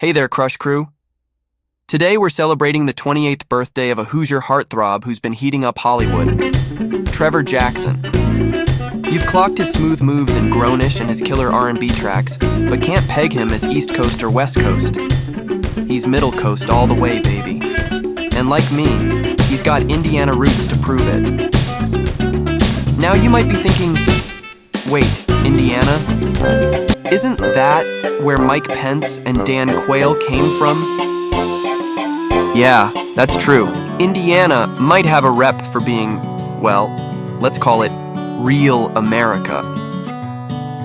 Hey there, Crush Crew. Today we're celebrating the 28th birthday of a Hoosier heartthrob who's been heating up Hollywood, Trevor Jackson. You've clocked his smooth moves and grownish and his killer R&B tracks, but can't peg him as East Coast or West Coast. He's Middle Coast all the way, baby. And like me, he's got Indiana roots to prove it. Now you might be thinking, wait, Indiana? Isn't that where Mike Pence and Dan Quayle came from? Yeah, that's true. Indiana might have a rep for being, well, let's call it real America.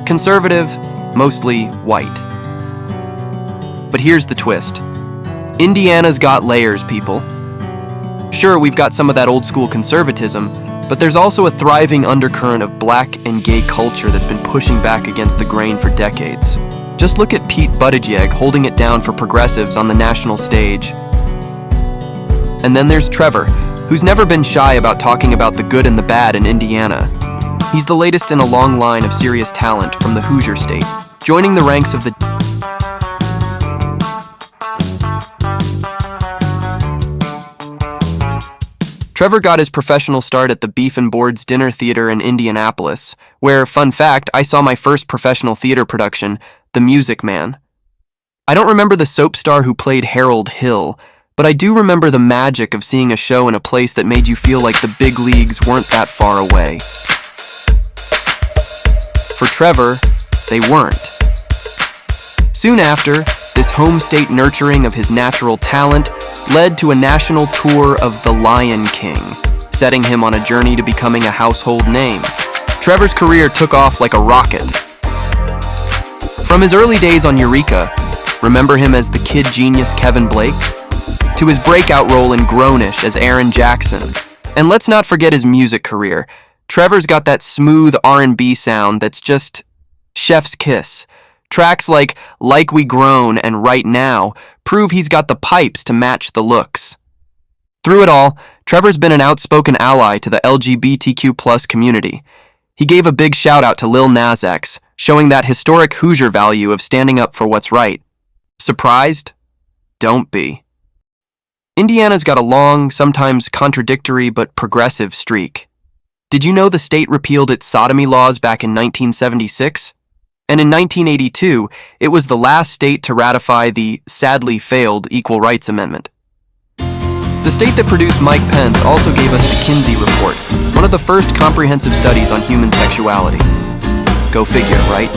Conservative, mostly white. But here's the twist. Indiana's got layers, people. Sure, we've got some of that old school conservatism, but there's also a thriving undercurrent of black and gay culture that's been pushing back against the grain for decades. Just look at Pete Buttigieg holding it down for progressives on the national stage. And then there's Trevor, who's never been shy about talking about the good and the bad in Indiana. He's the latest in a long line of serious talent from the Hoosier state, joining the ranks of the Trevor got his professional start at the Beef and Boards Dinner Theater in Indianapolis, where, fun fact, I saw my first professional theater production, The Music Man. I don't remember the soap star who played Harold Hill, but I do remember the magic of seeing a show in a place that made you feel like the big leagues weren't that far away. For Trevor, they weren't. Soon after, this home state nurturing of his natural talent led to a national tour of The Lion King, setting him on a journey to becoming a household name. Trevor's career took off like a rocket. From his early days on Eureka, remember him as the kid genius Kevin Blake, to his breakout role in Grownish as Aaron Jackson. And let's not forget his music career. Trevor's got that smooth R&B sound that's just chef's kiss. Tracks like We Grown and Right Now prove he's got the pipes to match the looks. Through it all, Trevor's been an outspoken ally to the LGBTQ+ community. He gave a big shout out to Lil Nas X, showing that historic Hoosier value of standing up for what's right. Surprised? Don't be. Indiana's got a long, sometimes contradictory but progressive streak. Did you know the state repealed its sodomy laws back in 1976? And in 1982, it was the last state to ratify the sadly failed Equal Rights Amendment. The state that produced Mike Pence also gave us the Kinsey Report, one of the first comprehensive studies on human sexuality. Go figure, right?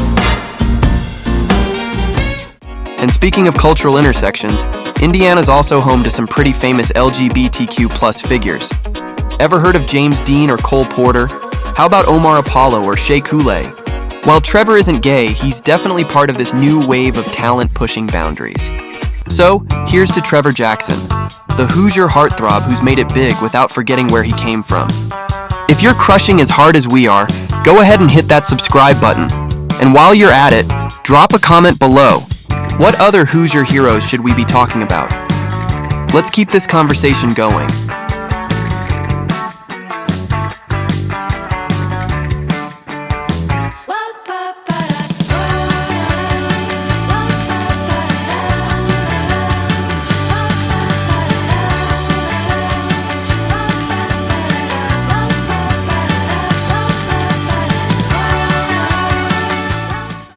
And speaking of cultural intersections, Indiana's also home to some pretty famous LGBTQ+ figures. Ever heard of James Dean or Cole Porter? How about Omar Apollo or Shea Coulee? While Trevor isn't gay, he's definitely part of this new wave of talent pushing boundaries. So, here's to Trevor Jackson, the Hoosier heartthrob who's made it big without forgetting where he came from. If you're crushing as hard as we are, go ahead and hit that subscribe button. And while you're at it, drop a comment below. What other Hoosier heroes should we be talking about? Let's keep this conversation going.